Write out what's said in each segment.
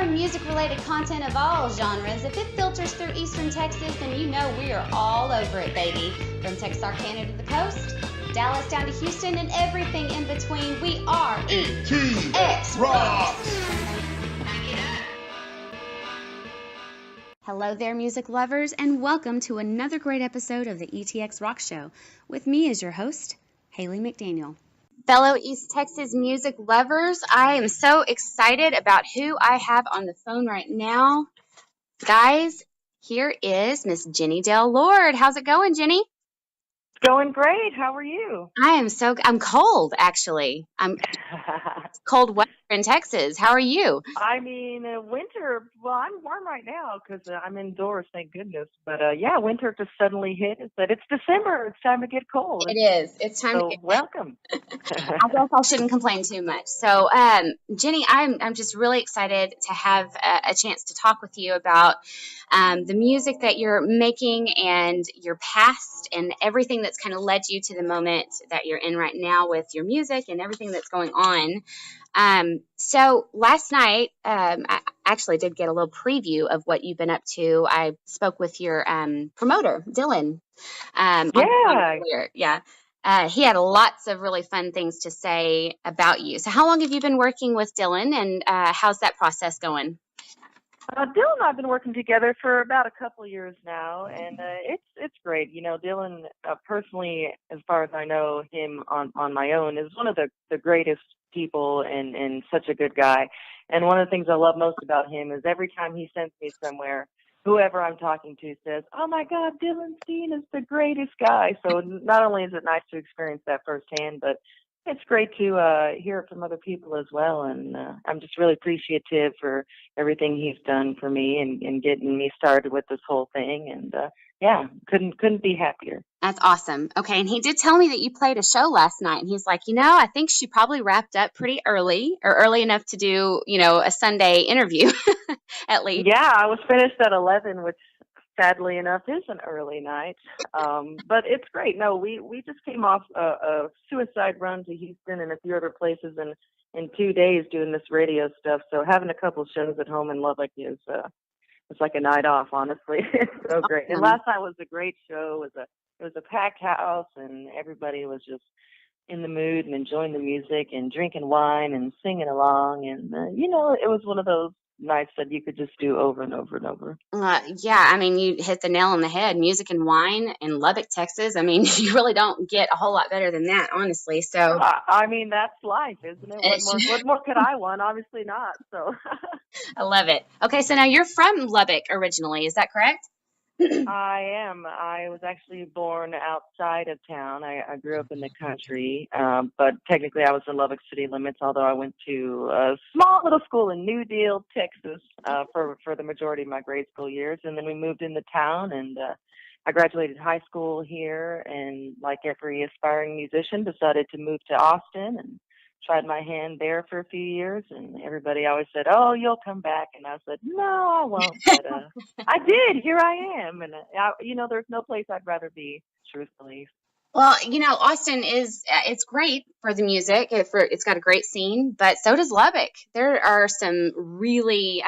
covering music-related content of all genres. If it filters through Eastern Texas, then you know we are all over it, baby. From Texarkana to the coast, Dallas down to Houston, and everything in between, we are ETX ROCKS! Hello there, music lovers, and welcome to another great episode of the ETX ROCKS Show. With me as your host, Hayley McDaniel. Fellow East Texas music lovers, I am so excited about who I have on the phone right now. Guys, here is Miss Jenni Dale Lord. How's it going, Jenni? Going great. How are you? I'm cold, actually. I'm cold weather in Texas. How are you? I mean, winter, well, I'm warm right now because I'm indoors, thank goodness. But yeah, winter just suddenly hit. But it's December. It's time to get cold. It is. It's time to get welcome. I guess I shouldn't complain too much. So, Jenni, I'm just really excited to have a chance to talk with you about the music that you're making and your past and everything that's kind of led you to the moment that you're in right now with your music and everything that's going on. So last night, I actually did get a little preview of what you've been up to. I spoke with your promoter, Dylan. Yeah. He had lots of really fun things to say about you. So how long have you been working with Dylan, and how's that process going? Dylan and I have been working together for about a couple of years now, and it's great. You know, Dylan, personally, as far as I know him on my own, is one of the greatest people and such a good guy. And one of the things I love most about him is every time he sends me somewhere, whoever I'm talking to says, "Oh my God, Dylan Steen is the greatest guy." So not only is it nice to experience that firsthand, but it's great to hear it from other people as well. And I'm just really appreciative for everything he's done for me and getting me started with this whole thing. And yeah, couldn't be happier. That's awesome. Okay, and he did tell me that you played a show last night, and he's like, I think she probably wrapped up pretty early, or early enough to do, a Sunday interview, at least. Yeah, I was finished at 11, which sadly enough is an early night, but it's great. No, we just came off a suicide run to Houston and a few other places in 2 days doing this radio stuff. So having a couple shows at home in Lubbock is it's like a night off, honestly. It's so great. And last night was a great show. It was a packed house, and everybody was just in the mood and enjoying the music and drinking wine and singing along. And it was one of those nights that you could just do over and over and over. Yeah, I mean, you hit the nail on the head. Music and wine in Lubbock, Texas. I mean, you really don't get a whole lot better than that, honestly. So, I mean, that's life, isn't it? What more could I want? Obviously not. So, I love it. Okay, so now you're from Lubbock originally, is that correct? I am. I was actually born outside of town. I grew up in the country, but technically I was in Lubbock city limits, although I went to a small little school in New Deal, Texas, for the majority of my grade school years. And then we moved into town, and I graduated high school here, and like every aspiring musician, decided to move to Austin and tried my hand there for a few years, and everybody always said, "Oh, you'll come back," and I said, "No, I won't." But I did. Here I am, and there's no place I'd rather be, truthfully. Well, Austin it's great for the music. It's got a great scene, but so does Lubbock. There are some really,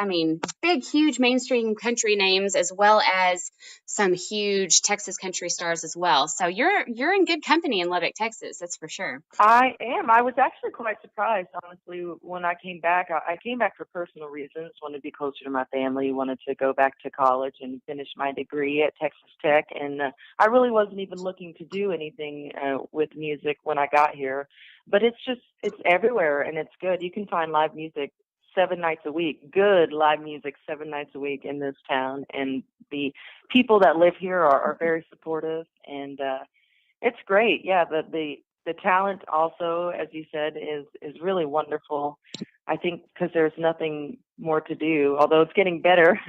big, huge mainstream country names, as well as some huge Texas country stars as well. So you're in good company in Lubbock, Texas. That's for sure. I am. I was actually quite surprised, honestly, when I came back. I came back for personal reasons. Wanted to be closer to my family. Wanted to go back to college and finish my degree at Texas Tech. And I really wasn't even looking to do anything with music when I got here. But it's everywhere, and it's good. You can find live music 7 nights a week, good live music 7 nights a week in this town. And the people that live here are very supportive, and it's great. Yeah, the talent also, as you said, is really wonderful. I think because there's nothing more to do, although it's getting better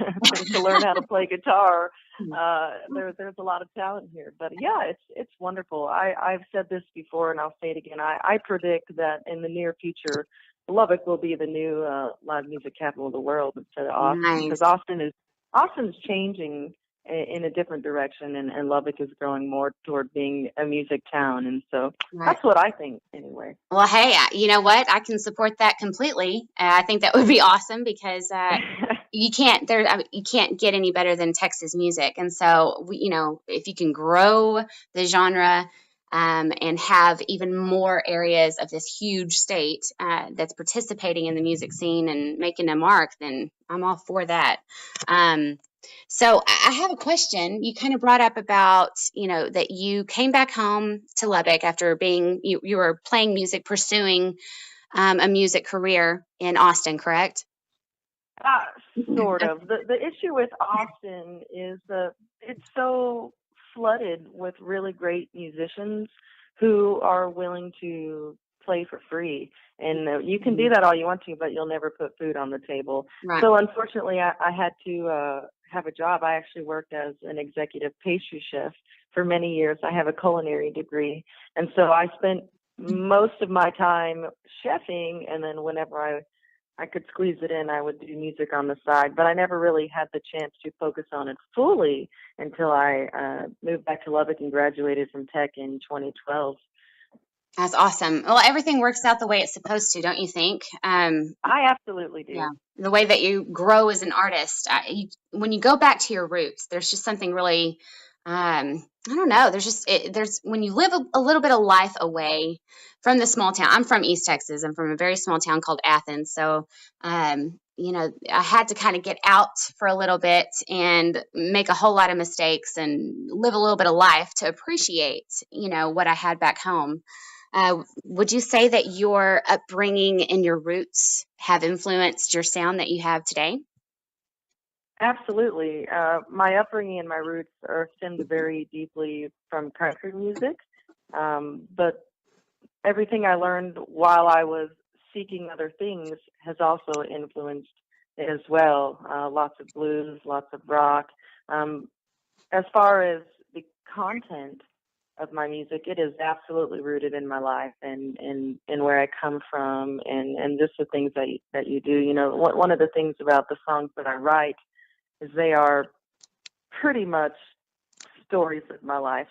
to learn how to play guitar. There's a lot of talent here, but yeah, it's wonderful. I've said this before, and I'll say it again. I predict that in the near future, Lubbock will be the new live music capital of the world instead of Austin, because Austin's changing in a different direction, and Lubbock is growing more toward being a music town. And so Right. that's what I think anyway. Well, hey, you know what? I can support that completely. I think that would be awesome because you can't get any better than Texas music. And so, if you can grow the genre and have even more areas of this huge state that's participating in the music scene and making a mark, then I'm all for that. So I have a question. You kind of brought up about, that you came back home to Lubbock after you were playing music, pursuing a music career in Austin, correct? Sort of. The issue with Austin is it's so flooded with really great musicians who are willing to play for free. And you can do that all you want to, but you'll never put food on the table. Right. So unfortunately, I had to have a job. I actually worked as an executive pastry chef for many years. I have a culinary degree. And so I spent most of my time chefing, and then whenever I could squeeze it in, I would do music on the side, but I never really had the chance to focus on it fully until I moved back to Lubbock and graduated from Tech in 2012. That's awesome. Well, everything works out the way it's supposed to, don't you think? I absolutely do. Yeah. The way that you grow as an artist, when you go back to your roots, there's just something really, I don't know. There's when you live a little bit of life away from the small town. I'm from East Texas. I'm from a very small town called Athens. So, I had to kind of get out for a little bit and make a whole lot of mistakes and live a little bit of life to appreciate, what I had back home. Would you say that your upbringing and your roots have influenced your sound that you have today? Absolutely. My upbringing and my roots are stemmed very deeply from country music, but everything I learned while I was seeking other things has also influenced it as well. Lots of blues, lots of rock. As far as the content of my music, it is absolutely rooted in my life and where I come from, and just the things that you do. One of the things about the songs that I write is they are pretty much stories of my life.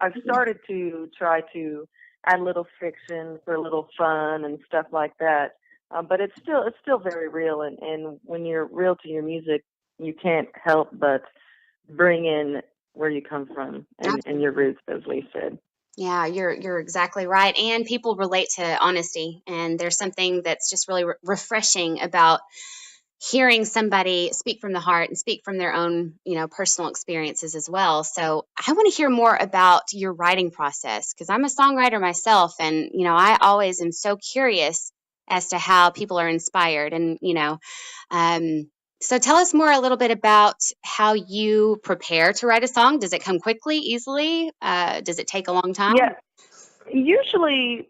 I've started to try to add a little fiction for a little fun and stuff like that, but it's still very real. And when you're real to your music, you can't help but bring in where you come from and your roots, as Lee said. Yeah, you're exactly right. And people relate to honesty, and there's something that's just really refreshing about hearing somebody speak from the heart and speak from their own, personal experiences as well. So I want to hear more about your writing process because I'm a songwriter myself, and I always am so curious as to how people are inspired, and so tell us more a little bit about how you prepare to write a song. Does it come quickly, easily? Does it take a long time? Yeah, usually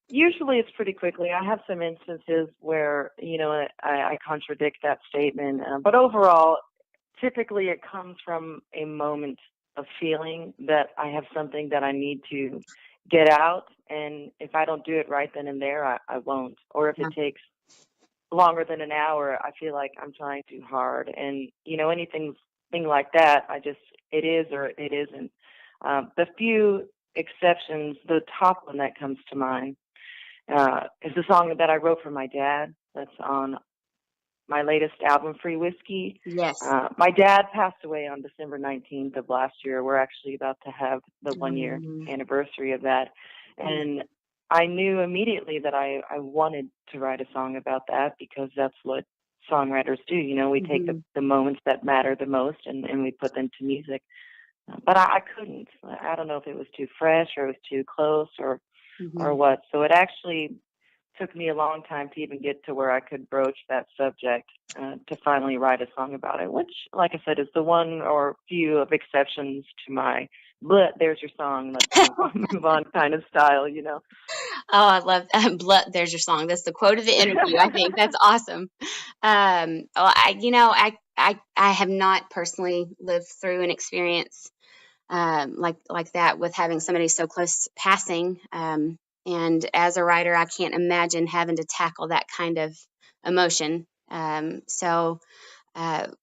it's pretty quickly. I have some instances where, I contradict that statement. But overall, typically it comes from a moment of feeling that I have something that I need to get out. And if I don't do it right then and there, I won't. Or if it takes longer than an hour, I feel like I'm trying too hard. And, anything like that, it is or it isn't. The few exceptions, the top one that comes to mind is a song that I wrote for my dad. That's on my latest album, Free Whiskey. Yes. My dad passed away on December 19th of last year. We're actually about to have the 1-year anniversary of that. And I knew immediately that I wanted to write a song about that because that's what songwriters do. We take the moments that matter the most and we put them to music. But I couldn't. I don't know if it was too fresh or it was too close or what. So it actually took me a long time to even get to where I could broach that subject to finally write a song about it, which, like I said, is the one or few of exceptions to my there's your song, let's move on kind of style, Oh, I love there's your song. That's the quote of the interview. I think that's awesome. I have not personally lived through an experience like that with having somebody so close passing. And as a writer, I can't imagine having to tackle that kind of emotion. So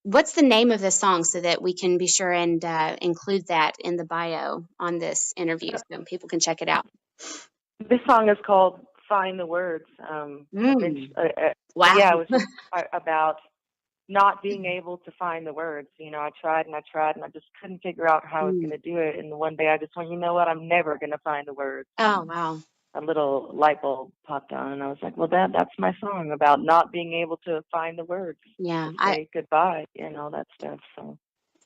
what's the name of the song so that we can be sure and include that in the bio on this interview so people can check it out? This song is called Find the Words. Wow. Yeah, it was just about not being able to find the words. You know, I tried and I tried and I just couldn't figure out how I was going to do it. And one day I just went, you know what, I'm never going to find the words. Oh, wow. A little light bulb popped on and I was like, well, that's my song about not being able to find the words. Yeah. To say goodbye and all that stuff. So.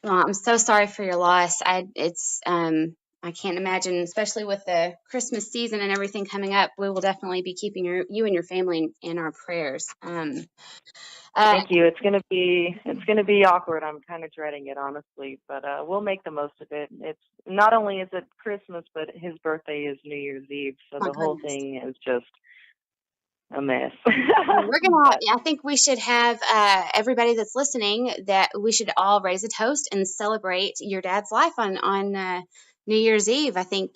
Well, I'm so sorry for your loss. I can't imagine, especially with the Christmas season and everything coming up. We will definitely be keeping you and your family in our prayers. Thank you. It's gonna be awkward. I'm kind of dreading it, honestly, but we'll make the most of it. It's not only is it Christmas, but his birthday is New Year's Eve, so the whole thing is just a mess. I think we should have everybody that's listening, that we should all raise a toast and celebrate your dad's life on New Year's Eve. I think,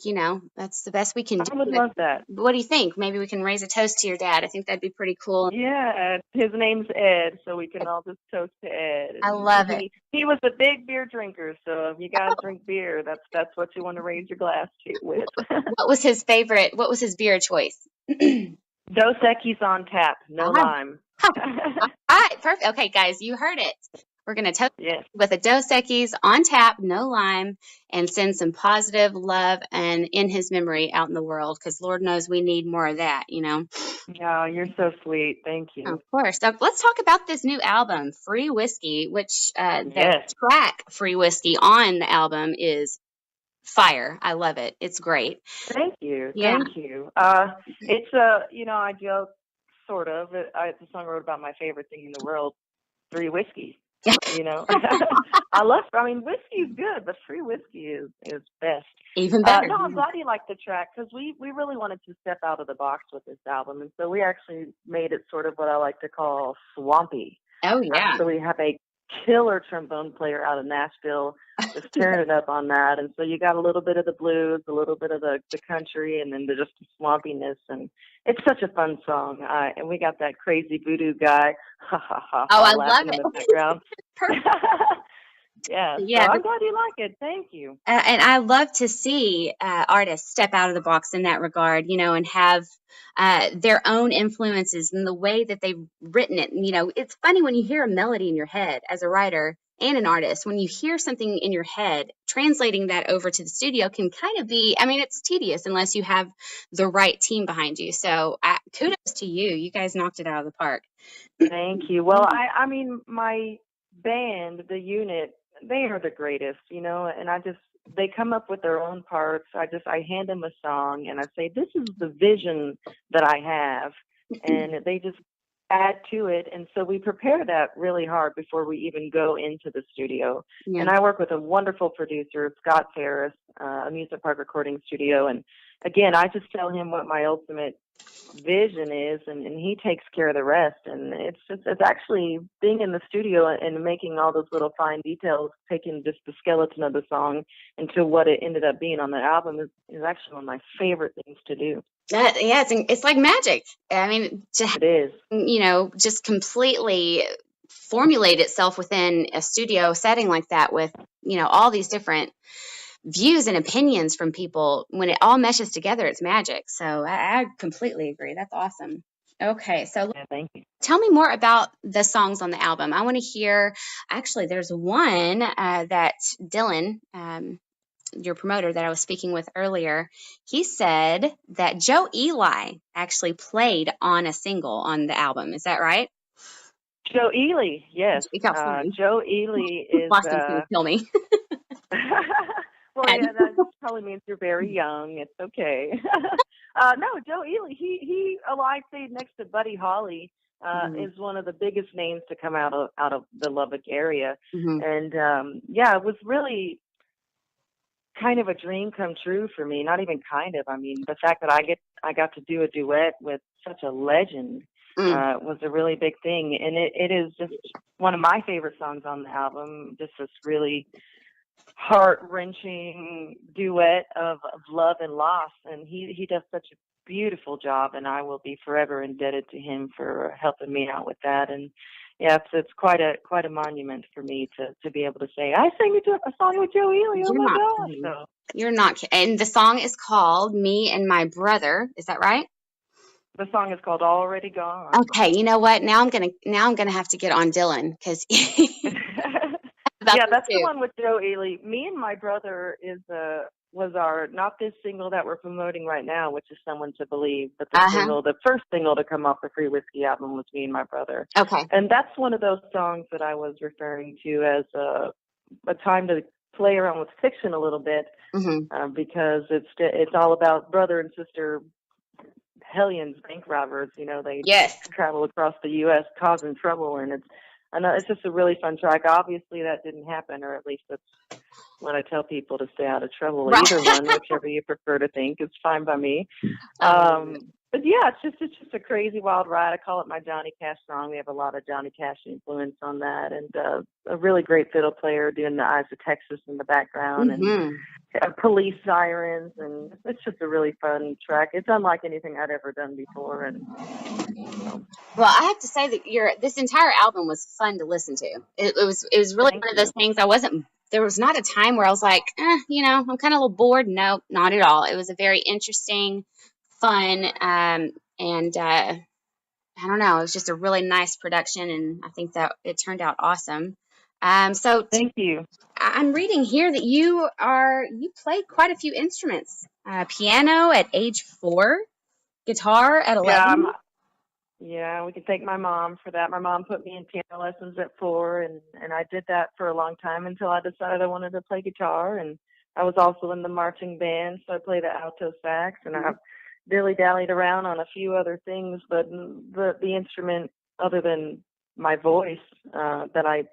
that's the best we can do. I would love that. What do you think? Maybe we can raise a toast to your dad. I think that'd be pretty cool. Yeah, his name's Ed, so we can all just toast to Ed. I love it. He was a big beer drinker, so if you guys drink beer, that's what you want to raise your glass to with. What was his favorite? What was his beer choice? Dos Equis on tap, no lime. All right, perfect. Okay, guys, you heard it. We're going to toast with a Dos Equis on tap, no lime, and send some positive love and in his memory out in the world, because Lord knows we need more of that, Yeah, you're so sweet. Thank you. Of course. So let's talk about this new album, Free Whiskey, which the track Free Whiskey on the album is fire. I love it. It's great. Thank you. Yeah. Thank you. It's I joke, sort of. It's a song I wrote about my favorite thing in the world, free whiskey. Whiskey's good, but free whiskey is best. Even better. No, I'm glad you liked the track, because we really wanted to step out of the box with this album, and so we actually made it sort of what I like to call swampy. Oh, yeah. So we have a killer trombone player out of Nashville just tearing it up on that, and so you got a little bit of the blues, a little bit of the country, and then just the swampiness, and it's such a fun song. And we got that crazy voodoo guy I love it in the background. Perfect. Yeah, so I'm glad you like it. Thank you. And I love to see artists step out of the box in that regard, and have their own influences and the way that they've written it. It's funny when you hear a melody in your head as a writer and an artist. When you hear something in your head, translating that over to the studio can kind of be, it's tedious unless you have the right team behind you. So kudos to you. You guys knocked it out of the park. Thank you. Well, my band, the unit, they are the greatest, and they come up with their own parts. I hand them a song and I say, this is the vision that I have. And they just add to it. And so we prepare that really hard before we even go into the studio. Yeah. And I work with a wonderful producer, Scott Ferris, a Music Park recording studio. And again, I just tell him what my ultimate vision is, and he takes care of the rest. And it's actually being in the studio and making all those little fine details, taking just the skeleton of the song into what it ended up being on the album is actually one of my favorite things to do. It's like magic. It is. Just completely formulate itself within a studio setting like that with, all these different views and opinions from people. When it all meshes together, it's magic. So I completely agree. That's awesome. Okay, so thank you. Tell me more about the songs on the album. I want to hear, actually, there's one that Dylan, your promoter that I was speaking with earlier, he said that Joe Ely actually played on a single on the album. Is that right? Joe Ely, yes. Joe Ely is... Boston's going to kill me. Well, yeah, that probably means you're very young. It's okay. No, Joe Ely, he alive stayed next to Buddy Holly, is one of the biggest names to come out of the Lubbock area. Mm-hmm. And it was really kind of a dream come true for me. Not even kind of. The fact that I got to do a duet with such a legend was a really big thing. And it is just one of my favorite songs on the album. Just this really heart-wrenching duet of love and loss, and he does such a beautiful job, and I will be forever indebted to him for helping me out with that. And yeah, it's quite a monument for me to be able to say I sang a song with Joe Ely. Oh You're my not gosh! kidding. So You're not kidding. And the song is called "Me and My Brother." Is that right? the song is called Already Gone. Okay. You know what? Now I'm gonna have to get on Dylan because about Yeah, this that's the too. one with Joe Ely. Me and My Brother was our not this single that we're promoting right now, which is Someone to Believe, but Uh-huh. the first single to come off the Free Whiskey album was Me and My Brother. Okay. And that's one of those songs that I was referring to as a time to play around with fiction a little bit, Hmm. because it's all about brother and sister hellions, bank robbers. You know, they Yes. travel across the U.S. causing trouble, and I know it's just a really fun track. Obviously, that didn't happen, or at least that's what I tell people, to stay out of trouble. Right. Either one, whichever you prefer to think, is fine by me. I love it. But yeah, it's just a crazy wild ride. I call it my Johnny Cash song. We have a lot of Johnny Cash influence on that, and a really great fiddle player doing the Eyes of Texas in the background, and Hmm. police sirens, and it's just a really fun track. It's unlike anything I'd ever done before, and so Well, I have to say that this entire album was fun to listen to. It was really thank one of those you. things. There was not a time where I was like, I'm kind of a little bored. No, not at all. It was a very interesting, fun, and I don't know. It was just a really nice production, and I think that it turned out awesome. So Thank you. I'm reading here that you played quite a few instruments. Piano at age 4, guitar at Yeah, 11. yeah, we can thank my mom for that. My mom put me in piano lessons at 4, and I did that for a long time until I decided I wanted to play guitar. And I was also in the marching band, so I played the alto sax, and I've dilly-dallied around on a few other things, but the instrument, other than my voice, that I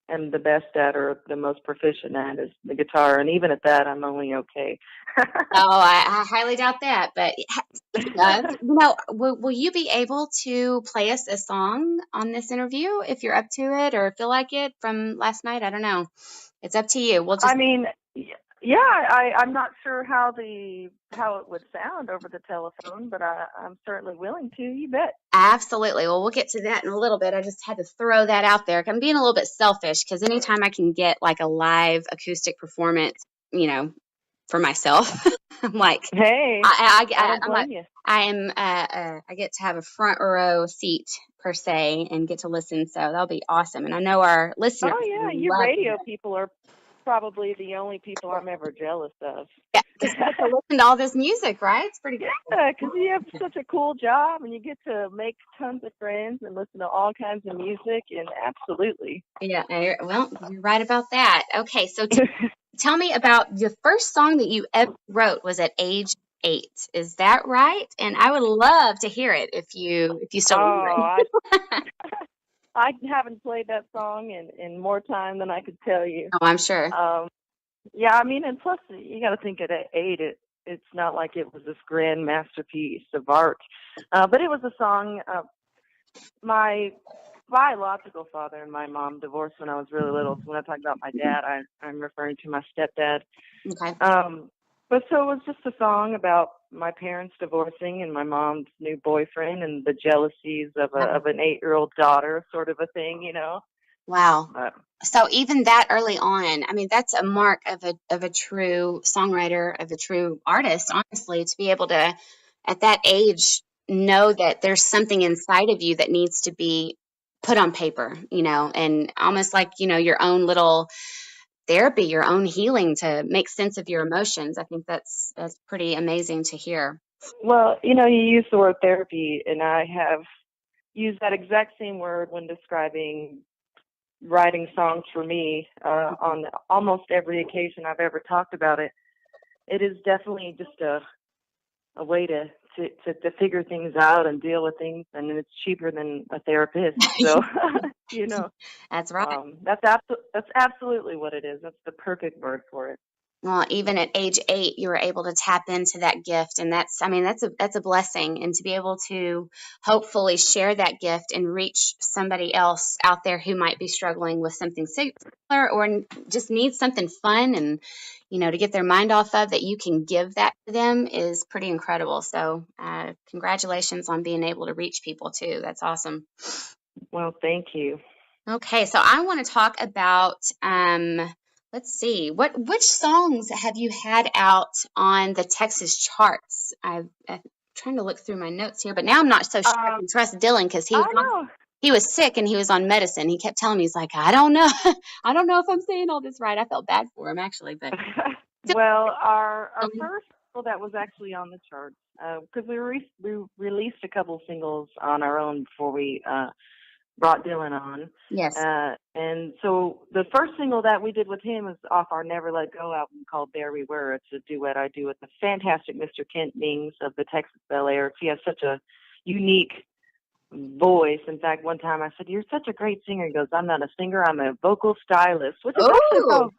am the best at or the most proficient at, is the guitar. And even at that, I'm only okay. Oh, I highly doubt that. But speaking of, will you be able to play us a song on this interview if you're up to it or feel like it from last night? I don't know. It's up to you. We'll I just mean, yeah, I'm not sure how it would sound over the telephone, but I'm certainly willing to. You bet. absolutely. Well, we'll get to that in a little bit. I just had to throw that out there. I'm being a little bit selfish because anytime I can get like a live acoustic performance, you know, for myself, I'm like, Hey, I don't I'm like, blame you. I get to have a front row seat per se and get to listen. So that'll be awesome. And I know our listeners Oh yeah, you love to radio people are probably the only people I'm ever jealous of. yeah, because we get to listen to all this music, right? It's pretty cool. Yeah, because you have such a cool job and you get to make tons of friends and listen to all kinds of music, and absolutely. Yeah, well, you're right about that. Okay, so tell me about the first song that you ever wrote was at age 8. Is that right? And I would love to hear it if you still remember Oh, it. I haven't played that song in more time than I could tell you. Oh, I'm sure. Um, yeah, I mean, and plus you got to think at 8, it's not like it was this grand masterpiece of art, but it was a song. My biological father and my mom divorced when I was really little. So when I talk about my dad, I'm referring to my stepdad. Okay. But so it was just a song about my parents divorcing and my mom's new boyfriend and the jealousies of an 8-year-old daughter, sort of a thing, you know. Wow. Uh, So even that early on, I mean, that's a mark of a true songwriter, of a true artist, honestly, to be able to, at that age, know that there's something inside of you that needs to be put on paper, and almost like, your own little therapy, your own healing to make sense of your emotions. I think that's pretty amazing to hear. well, you know, you use the word therapy, and I have used that exact same word when describing writing songs for me, on almost every occasion I've ever talked about it. It is definitely just a way to figure things out and deal with things, and it's cheaper than a therapist. So, you know, That's right. that's absolutely what it is. That's the perfect word for it. Well, even at age 8, you were able to tap into that gift, and I mean, that's a blessing, and to be able to hopefully share that gift and reach somebody else out there who might be struggling with something similar or just needs something fun and to get their mind off of, that you can give that to them is pretty incredible. So, congratulations on being able to reach people too. That's awesome. Well, thank you. Okay, so I want to talk about let's see, which songs have you had out on the Texas charts? I'm trying to look through my notes here, but now I'm not so sure I Uh, can trust Dylan because I know. he was sick and he was on medicine. He kept telling me, he's like, I don't know, I don't know if I'm saying all this right. I felt bad for him actually, but Well, our first single that was actually on the charts, because we released a couple singles on our own before we brought Dylan on. yes. And so the first single that we did with him is off our Never Let Go album called There We Were. It's a duet I do with the fantastic Mr. Kent Mings of the Texas Bel Air. He has such a unique voice. In fact, one time I said, "You're such a great singer." He goes, "I'm not a singer, I'm a vocal stylist," which is actually Oh,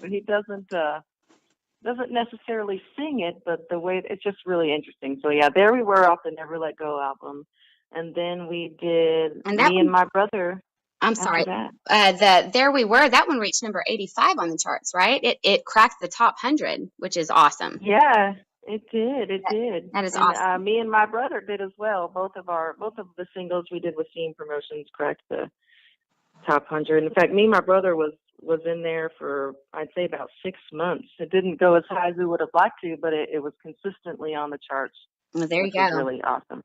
how he doesn't necessarily sing it, but the way it's just really interesting. So yeah, There We Were off the Never Let Go album. And then we did and that Me and one, My Brother I'm after sorry. that. The There We Were, that one reached number 85 on the charts, right? It cracked the top 100, which is awesome. Yeah, it did. It That, did. that is And awesome. Me and My Brother did as well. Both of the singles we did with Steam Promotions cracked the top 100. In fact, Me and My Brother was in there for I'd say about 6 months. It didn't go as high as we would have liked to, but it was consistently on the charts, Well, there you which was go. really awesome.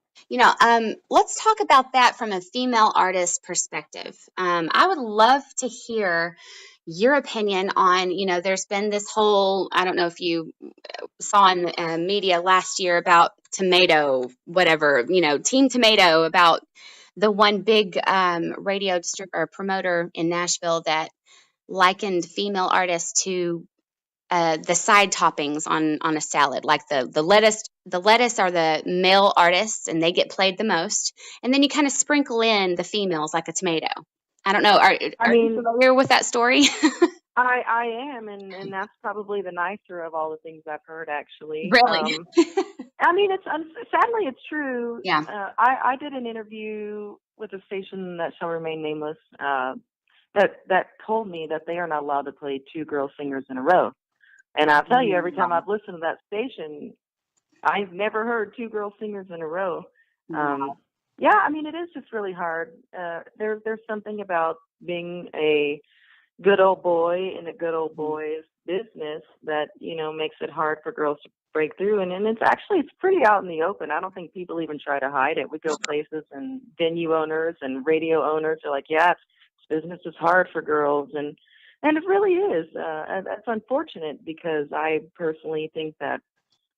Let's talk about that from a female artist perspective. I would love to hear your opinion on, there's been this whole, I don't know if you saw in the media last year about Tomato, whatever, Team Tomato, about the one big or promoter in Nashville that likened female artists to the side toppings on a salad, like the lettuce are the male artists and they get played the most, and then you kind of sprinkle in the females like a tomato. I don't know. I Are you mean, familiar with that story? I am, and that's probably the nicer of all the things I've heard, actually. Really? I mean, sadly it's true. Yeah. I did an interview with a station that shall remain nameless that told me that they are not allowed to play two girl singers in a row. And I'll tell you, every time Wow. I've listened to that station, I've never heard two girl singers in a row. Um, Wow. yeah, I mean, it is just really hard. There's something about being a good old boy in a good old boy's business that makes it hard for girls to break through, and it's pretty out in the open. I don't think people even try to hide it. We go places and venue owners and radio owners are like, yeah, business is hard for girls, and it really is. And that's unfortunate because I personally think that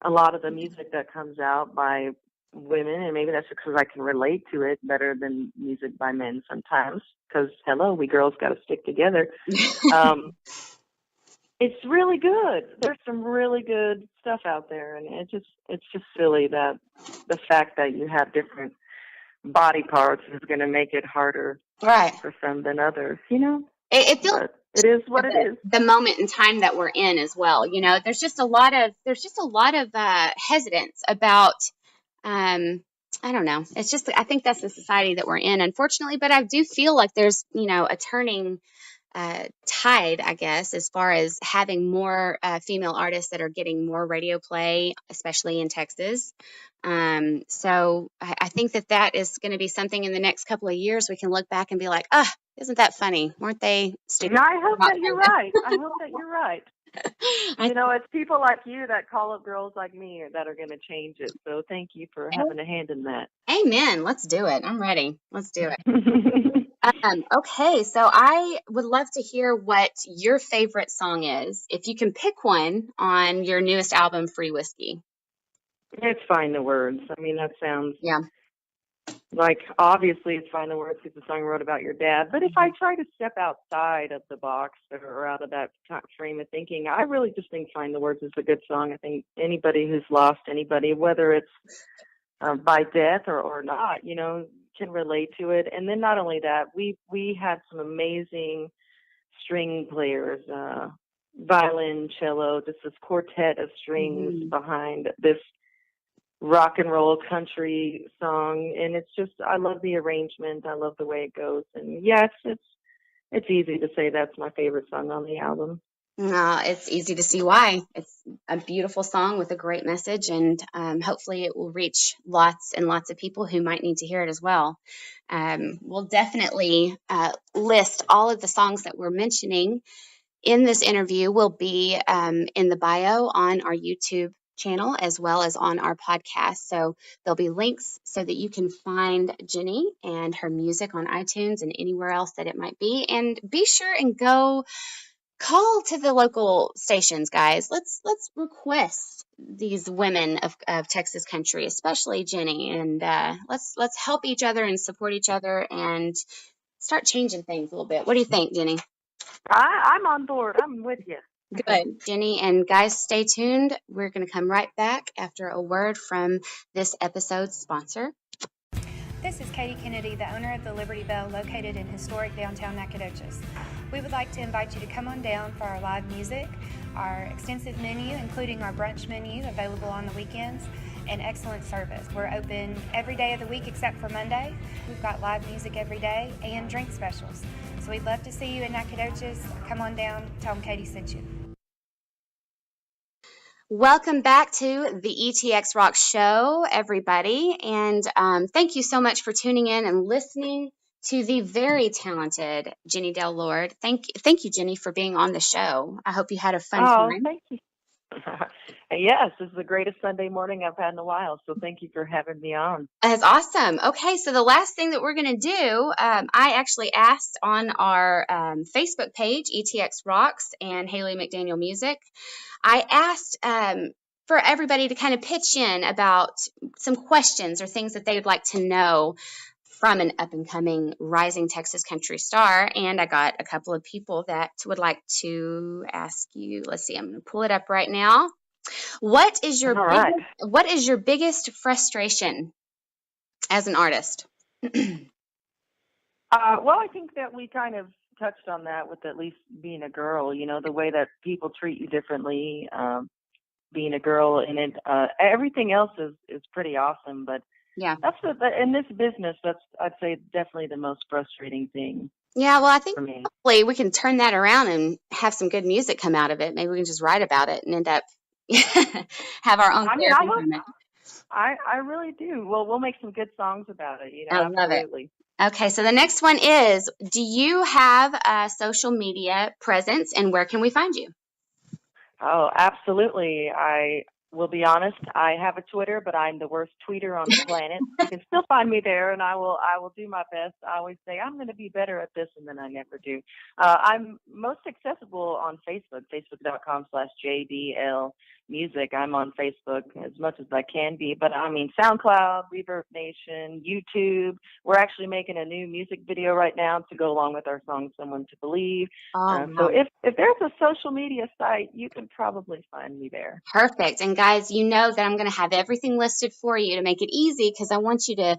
a lot of the music that comes out by women, and maybe that's because I can relate to it better than music by men sometimes, because hello, we girls got to stick together. Um, it's really good. There's some really good stuff out there, and it's just silly that the fact that you have different body parts is going to make it harder Right. for some than others, It feels But it is what it the, is. the moment in time that we're in as well. There's just a lot of hesitance about I don't know. It's just I think that's the society that we're in, unfortunately. But I do feel like there's a turning tide, I guess, as far as having more female artists that are getting more radio play, especially in Texas. So I think that is going to be something in the next couple of years we can look back and be like, ah, isn't that funny? Weren't they stupid I hope about that you're that? right. I hope that you're right. I, It's people like you that call up girls like me that are going to change it. So thank you for having a hand in that. Amen. Let's do it. I'm ready. Let's do it. Okay, so I would love to hear what your favorite song is. If you can pick one on your newest album, Free Whiskey. It's Find the Words. I mean, that sounds Yeah. like obviously it's Find the Words because the song wrote about your dad. But if I try to step outside of the box or out of that frame of thinking, I really just think Find the Words is a good song. I think anybody who's lost anybody, whether it's by death or not, can relate to it. And then not only that, we had some amazing string players, violin, cello, just this quartet of strings Mhm. behind this rock and roll country song. And it's just, I love the arrangement. I love the way it goes. And yes, it's easy to say that's my favorite song on the album. It's easy to see why. It's a beautiful song with a great message, and hopefully it will reach lots and lots of people who might need to hear it as well. We'll definitely list all of the songs that we're mentioning in this interview will be in the bio on our YouTube channel as well as on our podcast. So there'll be links so that you can find Jenni and her music on iTunes and anywhere else that it might be. And be sure and go call to the local stations, guys. Let's request these women of Texas country, especially Jenni, and let's help each other and support each other and start changing things a little bit. What do you think, Jenni? I'm on board. I'm with you. Good. Jenni, and guys, stay tuned. We're going to come right back after a word from this episode's sponsor. This is Katie Kennedy, the owner of the Liberty Bell located in historic downtown Nacogdoches. We would like to invite you to come on down for our live music, our extensive menu, including our brunch menu available on the weekends, and excellent service. We're open every day of the week except for Monday. We've got live music every day and drink specials. So we'd love to see you in Nacogdoches. Come on down, tell them Katie sent you. Welcome back to the ETX ROCKS Show, everybody, and thank you so much for tuning in and listening to the very talented Jenni Dale Lord. Thank you, Jenni, for being on the show. I hope you had a fun time. Thank you. Yes, this is the greatest Sunday morning I've had in a while, so thank you for having me on. That's awesome. Okay, so the last thing that we're going to do, I actually asked on our Facebook page, ETX ROCKS and Hayley McDaniel Music, I asked for everybody to kind of pitch in about some questions or things that they would like to know from an up-and-coming rising Texas country star, and I got a couple of people that would like to ask you. Let's see, I'm going to pull it up right now. What is your biggest frustration as an artist? Well, I think that we kind of touched on that with at least being a girl, the way that people treat you differently, being a girl, and everything else is pretty awesome. But yeah, that's in this business, that's, I'd say, definitely the most frustrating thing. Yeah, well, I think hopefully we can turn that around and have some good music come out of it. Maybe we can just write about it and end up have our own therapy from it. I really do. Well, we'll make some good songs about it. I love absolutely. It. Okay, so the next one is, do you have a social media presence, and where can we find you? Oh, absolutely. I will be honest, I have a Twitter, but I'm the worst tweeter on the planet. You can still find me there, and I will do my best. I always say I'm going to be better at this, and then I never do. I'm most accessible on Facebook, facebook.com/JDL Music. I'm on Facebook as much as I can be, but I mean SoundCloud, Reverb Nation, YouTube. We're actually making a new music video right now to go along with our song "Someone to Believe." So if there's a social media site, you can probably find me there. Perfect. And guys, you know that I'm going to have everything listed for you to make it easy, because I want you to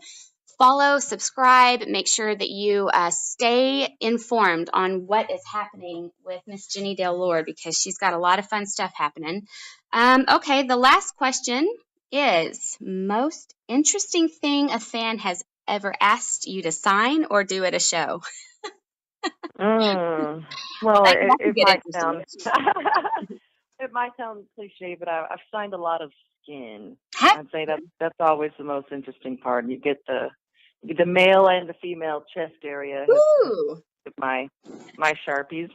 follow, subscribe, make sure that you stay informed on what is happening with Miss Jenni Dale Lord, because she's got a lot of fun stuff happening. Okay, the last question is, most interesting thing a fan has ever asked you to sign or do at a show? Well, it might sound it might sound cliche, but I've signed a lot of skin. I'd say that's always the most interesting part. You get the male and the female chest area. Ooh. My Sharpies.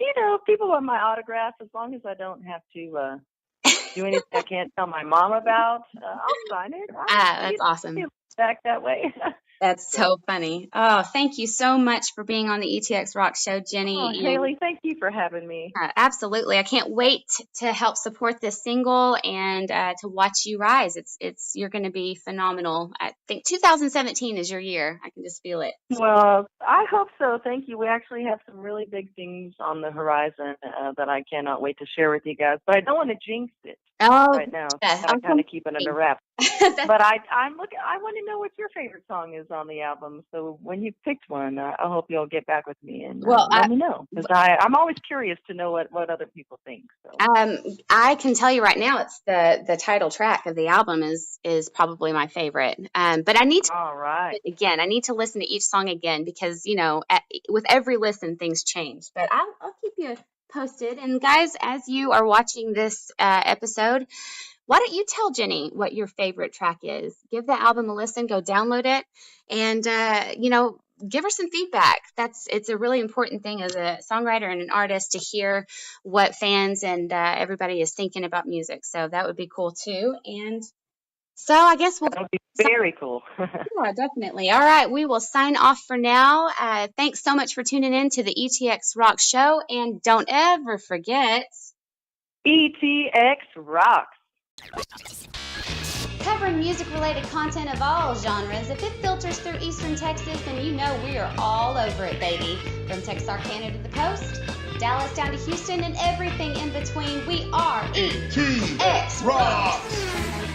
People want my autograph, as long as I don't have to do anything I can't tell my mom about. I'll sign it. That's awesome. Back that way. That's so funny. Oh, thank you so much for being on the ETX ROCKS Show, Jenni. Oh, Hayley, thank you for having me. Absolutely. I can't wait to help support this single and to watch you rise. You're going to be phenomenal. I think 2017 is your year. I can just feel it. Well, I hope so. Thank you. We actually have some really big things on the horizon that I cannot wait to share with you guys, but I don't want to jinx it. Right now, I'm kind of keeping it under wraps. But I want to know what your favorite song is on the album. So when you've picked one, I hope you'll get back with me and let me know, because I'm always curious to know what other people think. So. I can tell you right now, it's the title track of the album is probably my favorite. But I need to I need to listen to each song again, because with every listen things change. But I'll keep you posted. And guys, as you are watching this episode, why don't you tell Jenni what your favorite track is? Give the album a listen, go download it, and give her some feedback. It's a really important thing as a songwriter and an artist to hear what fans and everybody is thinking about music. So that would be cool too. And so I guess we'll. That would be very cool. Yeah, definitely. All right, we will sign off for now. Thanks so much for tuning in to the ETX ROCKS Show, and don't ever forget, ETX rocks. Covering music-related content of all genres. If it filters through Eastern Texas, then you know we are all over it, baby. From Texarkana to the coast, Dallas down to Houston, and everything in between, we are ETX ROCKS.